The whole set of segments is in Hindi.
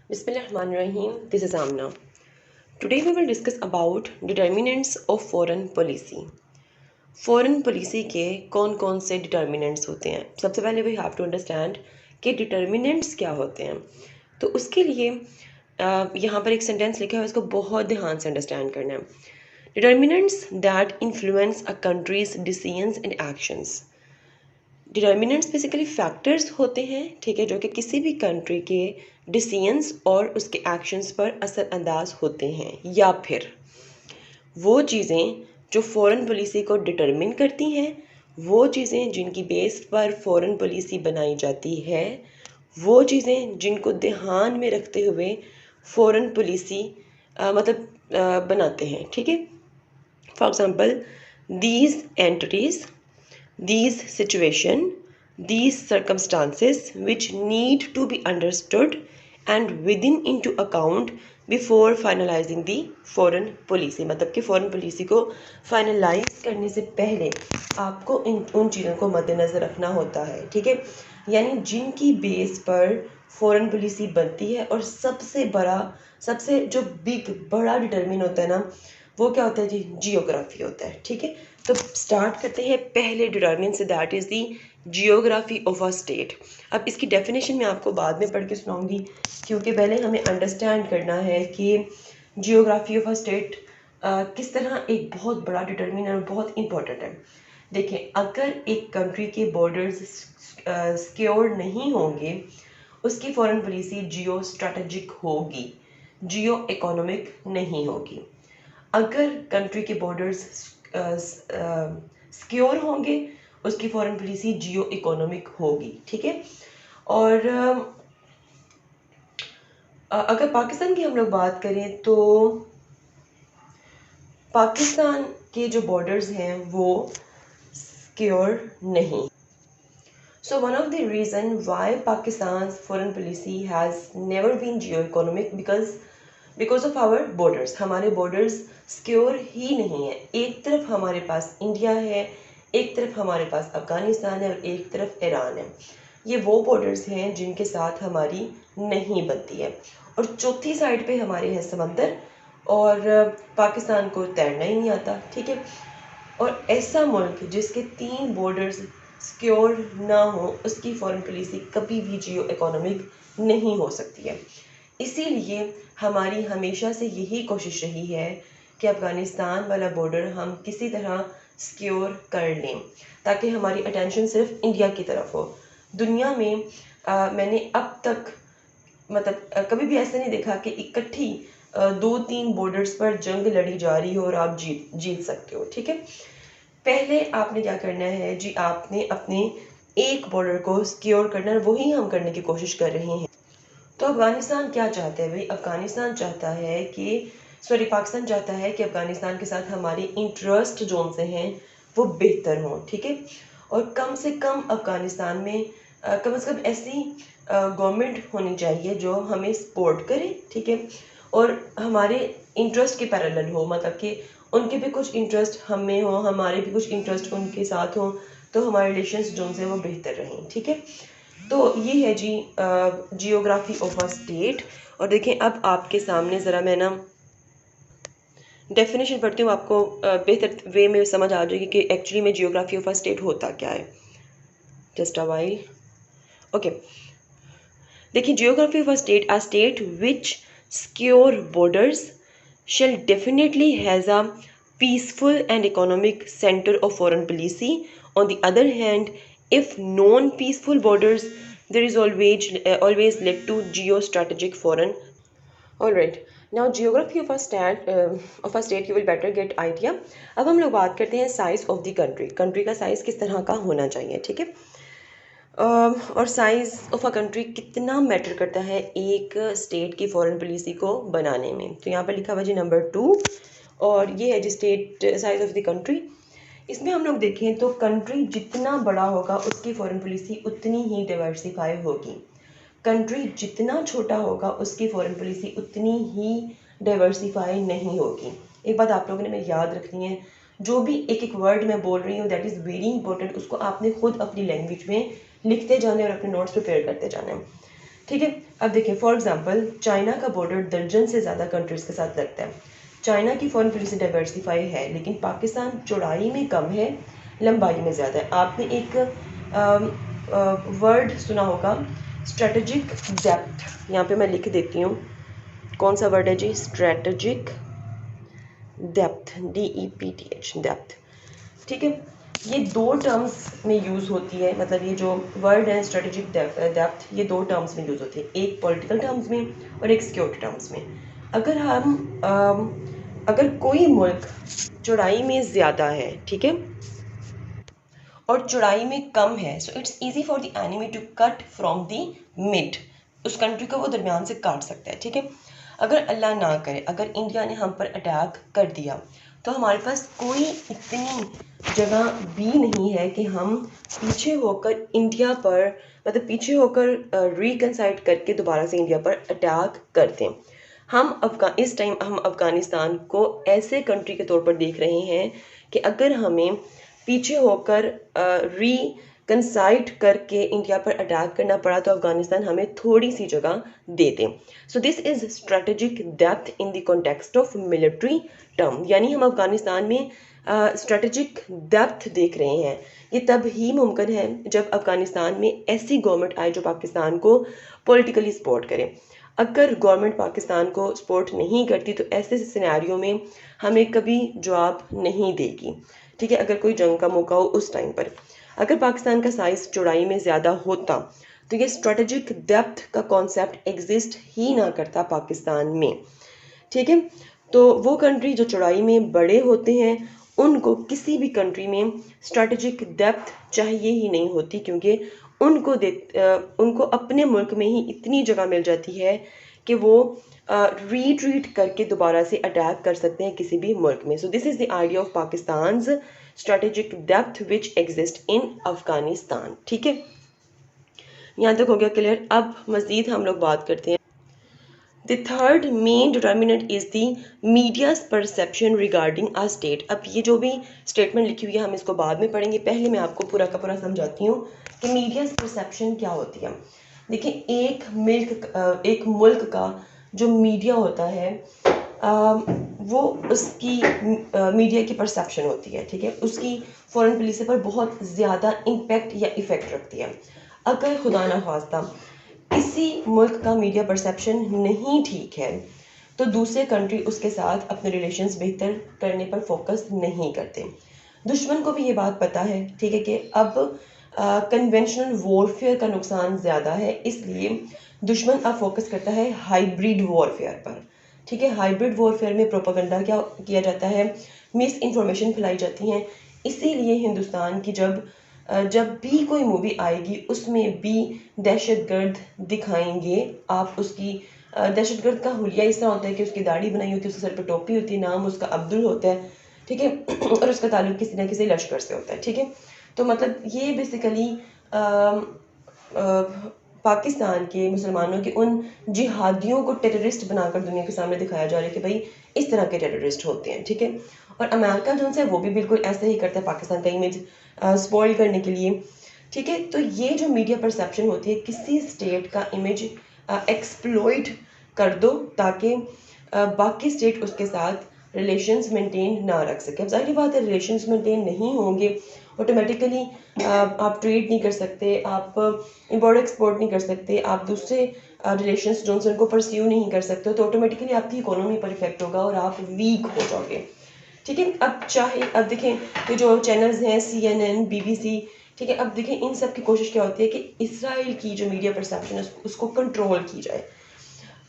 Bismillahirrahmanirrahim. This is Amna. Today we will discuss about determinants of foreign policy. Foreign policy के कौन कौन से डिटर्मिनेंट्स होते हैं. सबसे पहले वी हैव टू अंडरस्टैंड कि डिटर्मिनेंट्स क्या होते हैं. तो उसके लिए यहाँ पर एक सेंटेंस लिखा है, उसको बहुत ध्यान से अंडरस्टैंड करना है. Determinants that influence a countries decisions and actions. Determinants basically factors होते हैं, ठीक है, जो कि किसी भी कंट्री के डिसीजंस और उसके एक्शंस पर असरअंदाज होते हैं, या फिर वो चीज़ें जो फ़ॉरेन पॉलिसी को डिटरमिन करती हैं, वो चीज़ें जिनकी बेस पर फ़ॉरेन पॉलिसी बनाई जाती है, वो चीज़ें जिनको ध्यान में रखते हुए फ़ॉरेन पॉलिसी बनाते हैं, ठीक है. For example, these entities, these situation, these circumstances which need to be understood and within into account before finalizing the foreign policy. मतलब कि foreign policy को finalize करने से पहले आपको उन चीज़ों को मद्देनज़र रखना होता है, ठीक है. यानी जिनकी बेस पर फॉरेन पॉलिसी बनती है, और सबसे जो बड़ा डिटरमिन होता है ना, वो क्या होता है जी? जियोग्राफी होता है, ठीक है. तो स्टार्ट करते हैं पहले डिटरमिन से, that is the geography of a state. अब इसकी डेफिनेशन मैं आपको बाद में पढ़ के सुनाऊंगी, क्योंकि पहले हमें अंडरस्टैंड करना है कि जियोग्राफी ऑफ अ स्टेट किस तरह एक बहुत बड़ा डिटरमिन और बहुत इंपॉर्टेंट है. देखिए, अगर एक कंट्री के बॉर्डर्स सिक्योर नहीं होंगे, उसकी फॉरेन पॉलिसी जियो स्ट्रेटेजिक होगी, जियो इकोनॉमिक नहीं होगी. अगर कंट्री के बॉर्डर्स सिक्योर होंगे, उसकी फॉरेन पॉलिसी जियो इकोनॉमिक होगी, ठीक है. और अगर पाकिस्तान की हम लोग बात करें तो पाकिस्तान के जो बॉर्डर्स हैं वो सिक्योर नहीं. So one of the reason why Pakistan's foreign policy has never been geo-economic because of our borders. हमारे borders सिक्योर ही नहीं है. एक तरफ हमारे पास इंडिया है, एक तरफ हमारे पास अफगानिस्तान है, और एक तरफ ईरान है. ये वो बॉर्डर्स हैं जिनके साथ हमारी नहीं बनती है. और चौथी साइड पे हमारे हैं समंदर, और पाकिस्तान को तैरना ही नहीं आता, ठीक है. और ऐसा मुल्क जिसके 3 बॉर्डर्स सिक्योर ना हो, उसकी फॉरेन पॉलिसी कभी भी जियो इकोनॉमिक नहीं हो सकती है. इसीलिए हमारी हमेशा से यही कोशिश रही है कि अफ़गानिस्तान वाला बॉर्डर हम किसी तरह सिक्योर कर लें, ताकि हमारी अटेंशन सिर्फ इंडिया की तरफ हो. दुनिया में मैंने अब तक कभी भी ऐसा नहीं देखा कि इकट्ठी 2-3 बॉर्डर्स पर जंग लड़ी जा रही हो और आप जीत सकते हो, ठीक है. पहले आपने क्या करना है जी? आपने अपने एक बॉर्डर को सिक्योर करना है, वही हम करने की कोशिश कर रहे हैं. तो अफगानिस्तान क्या चाहता है भाई? पाकिस्तान चाहता है कि अफगानिस्तान के साथ हमारी इंटरेस्ट जोन से हैं वो बेहतर हों, ठीक है. और कम से कम अफगानिस्तान में कम से कम ऐसी गवर्नमेंट होनी चाहिए जो हमें सपोर्ट करे, ठीक है, और हमारे इंटरेस्ट के पैरेलल हो. मतलब कि उनके भी कुछ इंटरेस्ट हम में हो, हमारे भी कुछ इंटरेस्ट उनके साथ हो, तो हमारे रिलेशंस जो से वो बेहतर रहें, ठीक है. तो ये है जी जियोग्राफी ऑफ अ स्टेट. और देखें, अब आपके सामने ज़रा मैं ना डेफिनेशन पढ़ती हूँ, आपको बेहतर वे में समझ आ जाएगी कि एक्चुअली में जियोग्राफी ऑफ अ स्टेट होता क्या है. Just a while. ओके, देखिए, geography of a state which secure borders shall definitely has a peaceful and economic center of foreign policy. On the other hand, if non-peaceful borders, there is always led to geostrategic foreign. All right. Now geography of a state you will better get idea. अब हम लोग बात करते हैं साइज ऑफ द कंट्री का साइज किस तरह का होना चाहिए, ठीक है. और साइज़ ऑफ अ कंट्री कितना मैटर करता है एक स्टेट की फॉरेन पॉलिसी को बनाने में. तो यहाँ पर लिखा हुआ जी नंबर 2, और ये है जी state size of the country. इसमें हम लोग देखें तो कंट्री जितना बड़ा होगा उसकी फॉरेन पॉलिसी उतनी ही डाइवर्सिफाई होगी. कंट्री जितना छोटा होगा उसकी फॉरेन पॉलिसी उतनी ही डाइवर्सिफाई नहीं होगी. एक बात आप लोगों ने मैं याद रखनी है, जो भी एक एक वर्ड मैं बोल रही हूँ दैट इज़ वेरी इंपॉर्टेंट. उसको आपने खुद अपनी लैंग्वेज में लिखते जाने और अपने नोट्स प्रिपेयर करते जाने, ठीक है. अब देखिए फॉर एग्जांपल चाइना का बॉर्डर दर्जन से ज़्यादा कंट्रीज़ के साथ लगता है। चाइना की फॉरेन पॉलिसी डाइवर्सिफाई है, लेकिन पाकिस्तान चौड़ाई में कम है, लंबाई में ज़्यादा है। आपने एक वर्ड सुना होगा स्ट्रेटजिक डेप्थ, यहाँ पे मैं लिख देती हूँ कौन सा वर्ड है जी, स्ट्रेटजिक डेप्थ, DEPTH, डेप्थ। ठीक है, ये दो टर्म्स में यूज़ होती है, मतलब ये जो वर्ड है स्ट्रेटेजिक डेप्थ, ये दो टर्म्स में यूज़ होती है, एक पॉलिटिकल टर्म्स में और एक सिक्योरिटी टर्म्स में। अगर हम अगर कोई मुल्क चौड़ाई में ज़्यादा है, ठीक है, और चौड़ाई में कम है, so it's easy for the enemy to cut from the mid, उस कंट्री को वो दरमियान से काट सकता है। ठीक है, अगर अल्लाह ना करे अगर इंडिया ने हम पर अटैक कर दिया तो हमारे पास कोई इतनी जगह भी नहीं है कि हम पीछे होकर इंडिया पर, मतलब पीछे होकर रिकनसाइड करके दोबारा से इंडिया पर अटैक कर दें। इस टाइम हम अफ़गानिस्तान को ऐसे कंट्री के तौर पर देख रहे हैं कि अगर हमें पीछे होकर रिकनसाइड करके इंडिया पर अटैक करना पड़ा तो अफ़गानिस्तान हमें थोड़ी सी जगह दे दें। So this is strategic depth in the context of military term, यानी हम अफ़गानिस्तान में स्ट्रेटेजिक डेप्थ देख रहे हैं। ये तब ही मुमकिन है जब अफ़गानिस्तान में ऐसी गवर्नमेंट आए जो पाकिस्तान को पॉलिटिकली सपोर्ट करे। अगर गवर्नमेंट पाकिस्तान को सपोर्ट नहीं करती तो ऐसे सिनेरियो में हमें कभी जवाब नहीं देगी। ठीक है, अगर कोई जंग का मौका हो उस टाइम पर, अगर पाकिस्तान का साइज़ चौड़ाई में ज़्यादा होता तो ये स्ट्रेटेजिक डेप्थ का कॉन्सेप्ट एग्जिस्ट ही ना करता पाकिस्तान में। ठीक है, तो वो कंट्री जो चौड़ाई में बड़े होते हैं उनको किसी भी कंट्री में स्ट्रेटेजिक डेप्थ चाहिए ही नहीं होती, क्योंकि उनको अपने मुल्क में ही इतनी जगह मिल जाती है कि वो रीट्रीट करके दोबारा से अटैक कर सकते हैं किसी भी मुल्क में। So this is the idea of Pakistan strategic depth which exist in Afghanistan. ठीक है, यहाँ तक हो गया क्लियर। अब मज़ीद हम लोग बात करते हैं। The third main determinant is the media's perception regarding a state। अब ये जो भी स्टेटमेंट लिखी हुई है हम इसको बाद में पढ़ेंगे, पहले मैं आपको पूरा का पूरा समझाती हूँ कि मीडिया's परसेप्शन क्या होती है। देखिए, एक मुल्क का जो मीडिया होता है वो उसकी मीडिया की परसेप्शन होती है। ठीक है, उसकी फॉरेन पॉलिसी पर बहुत ज़्यादा इम्पेक्ट या इफ़ेक्ट रखती है। अगर खुदा न खास्ता किसी मुल्क का मीडिया परसेप्शन नहीं ठीक है तो दूसरे कंट्री उसके साथ अपने रिलेशंस बेहतर करने पर फोकस नहीं करते। दुश्मन को भी ये बात पता है, ठीक है, कि अब कन्वेंशनल वॉरफेयर का नुकसान ज़्यादा है, इसलिए दुश्मन अब फोकस करता है हाइब्रिड वॉरफेयर पर। ठीक है, हाइब्रिड वॉरफेयर में प्रोपेगेंडा क्या किया जाता है, मिस इन्फॉर्मेशन फैलाई जाती हैं। इसीलिए हिंदुस्तान की जब भी कोई मूवी आएगी उसमें भी दहशतगर्द दिखाएंगे। आप उसकी दहशतगर्द का हुलिया इस तरह होता है कि उसकी दाढ़ी बनाई होती है, उसके सर पर टोपी होती है, नाम उसका अब्दुल होता है। ठीक है, और उसका ताल्लुक किसी न किसी लश्कर से होता है। ठीक है, तो मतलब ये बेसिकली पाकिस्तान के मुसलमानों के उन जिहादियों को टेररिस्ट बनाकर दुनिया के सामने दिखाया जा रहा है कि भाई इस तरह के टेररिस्ट होते हैं। ठीक है, और अमेरिका जो है वो भी बिल्कुल ऐसा ही करता है पाकिस्तान का इमेज स्पॉइल करने के लिए। ठीक है, तो ये जो मीडिया परसेप्शन होती है, किसी स्टेट का इमेज एक्सप्लॉइट कर दो ताकि बाकी स्टेट उसके साथ रिलेशंस मेंटेन ना रख सके। अब जाहिर बात है रिलेशंस मेंटेन नहीं होंगे, ऑटोमेटिकली आप ट्रेड नहीं कर सकते, आप इम्पोर्ट एक्सपोर्ट नहीं कर सकते, आप दूसरे रिलेशंस जो उनको परस्यू नहीं कर सकते, तो ऑटोमेटिकली आपकी इकोनॉमी पर इफेक्ट होगा और आप वीक हो जाओगे। ठीक है, अब देखें कि जो चैनल्स हैं CNN, BBC, ठीक है, अब देखें इन सब की कोशिश क्या होती है कि इसराइल की जो मीडिया परसेप्शन है उसको कंट्रोल की जाए।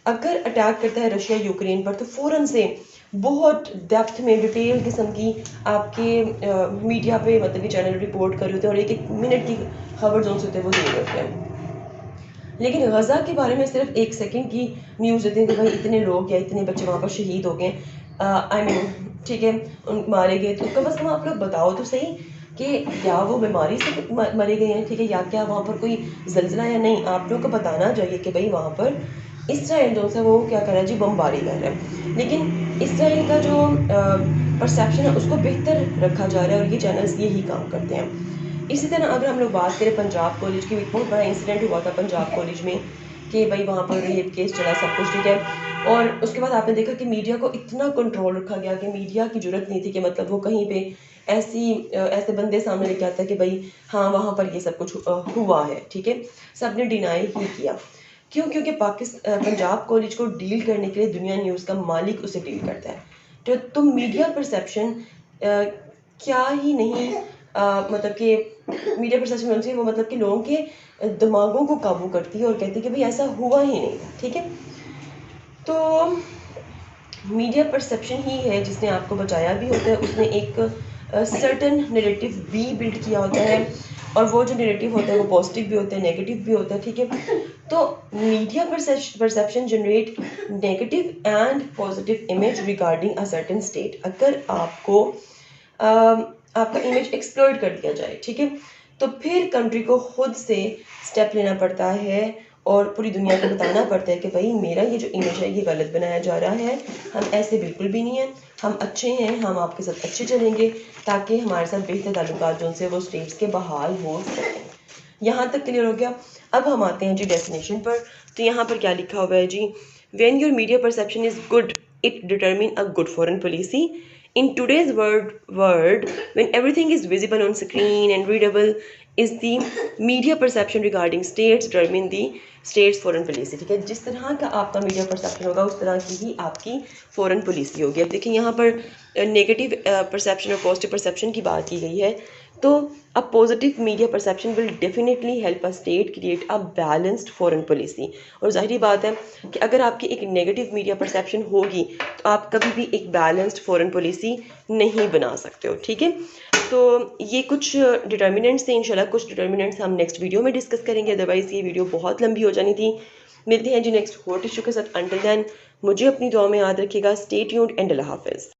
अगर अटैक करता है रशिया यूक्रेन पर तो फ़ौरन से बहुत डेप्थ में डिटेल किस्म की आपके मीडिया पे मतलब चैनल रिपोर्ट कर रहे होते हैं और एक एक मिनट की खबर जो होते हैं वो दे रहे होते हैं। लेकिन गज़ा के बारे में सिर्फ 1 सेकंड की न्यूज़ देते हैं कि भाई इतने लोग या इतने बच्चे वहाँ पर शहीद हो गए, आई मीन ठीक है, उन मारे गए। तो कम अज़ कम आप लोग बताओ तो सही कि क्या वो बीमारी से मरे गए हैं, ठीक है, या क्या वहाँ पर कोई जल्जला या नहीं। आप लोग को बताना चाहिए कि भाई वहाँ पर इसराइल जो है वो क्या कर रहा है जी, बमबारी कर रहा है। लेकिन इसराइल का जो परसेप्शन है उसको बेहतर रखा जा रहा है और ये चैनल्स यही काम करते हैं। इसी तरह अगर हम लोग बात करें पंजाब कॉलेज की, एक बहुत बड़ा इंसिडेंट हुआ था पंजाब कॉलेज में कि भाई वहाँ पर रेप केस चला, सब कुछ ठीक है। और उसके बाद आपने देखा कि मीडिया को इतना कंट्रोल रखा गया कि मीडिया की ज़रूरत नहीं थी कि मतलब वो कहीं पे ऐसे बंदे सामने लेके आता है कि भाई हाँ वहाँ पर ये सब कुछ हुआ है, ठीक है। सब ने डिनाई ही किया। क्यों? क्योंकि पंजाब कॉलेज को डील करने के लिए दुनिया न्यूज़ का मालिक उसे डील करता है। तो मीडिया परसेप्शन क्या ही नहीं मतलब कि मीडिया परसेप्शन होनी चाहिए, वो मतलब कि लोगों के दिमागों को काबू करती है और कहती है कि भाई ऐसा हुआ ही नहीं, ठीक है। तो मीडिया परसेप्शन ही है जिसने आपको बचाया भी होता है, उसने एक सर्टन नैरेटिव भी बिल्ड किया होता है, और वो जो नैरेटिव होता है वो पॉजिटिव भी होता है, नेगेटिव भी होता है, ठीक है। तो media perception generate negative and positive image regarding a certain state. अगर आपको आपका इमेज एक्सप्लॉइट कर दिया जाए, ठीक है, तो फिर कंट्री को खुद से स्टेप लेना पड़ता है और पूरी दुनिया को बताना पड़ता है कि भाई मेरा ये जो इमेज है ये गलत बनाया जा रहा है, हम ऐसे बिल्कुल भी नहीं हैं, हम अच्छे हैं, हम आपके साथ अच्छे चलेंगे ताकि हमारे साथ बेहतर ताल्लुकात जो उनसे वो स्टेट्स के बहाल हो सकें। यहाँ तक क्लियर हो गया। अब हम आते हैं जी डेफिनेशन पर। तो यहाँ पर क्या लिखा हुआ है जी, when your media perception is good it determine a good foreign policy. In today's world, when everything is visible on screen and readable, is the media perception regarding states determine the states foreign policy। ठीक है, जिस तरह का आपका मीडिया परसेप्शन होगा उस तरह की ही आपकी फॉरेन पॉलिसी होगी। अब देखिए यहाँ पर नेगेटिव परसेप्शन और पॉजिटिव परसेप्शन की बात की गई है। तो a positive media perception will definitely help a state create a balanced foreign policy। और जाहिर बात है कि अगर आपकी एक नेगेटिव मीडिया परसेप्शन होगी तो आप कभी भी एक बैलेंस्ड फॉरेन पॉलिसी नहीं बना सकते हो, ठीक है। तो ये कुछ डिटर्मिनेंट्स थे, इंशाल्लाह कुछ डिटर्मिनेंट्स हम नेक्स्ट वीडियो में डिस्कस करेंगे, अदरवाइज़ ये वीडियो बहुत लंबी हो जानी थी। मिलते हैं जी नेक्स्ट और टिश्यू के साथ। अंटिल देन मुझे अपनी दुआ में याद रखिएगा। स्टे ट्यून्ड एंड अल्लाह हाफिज़।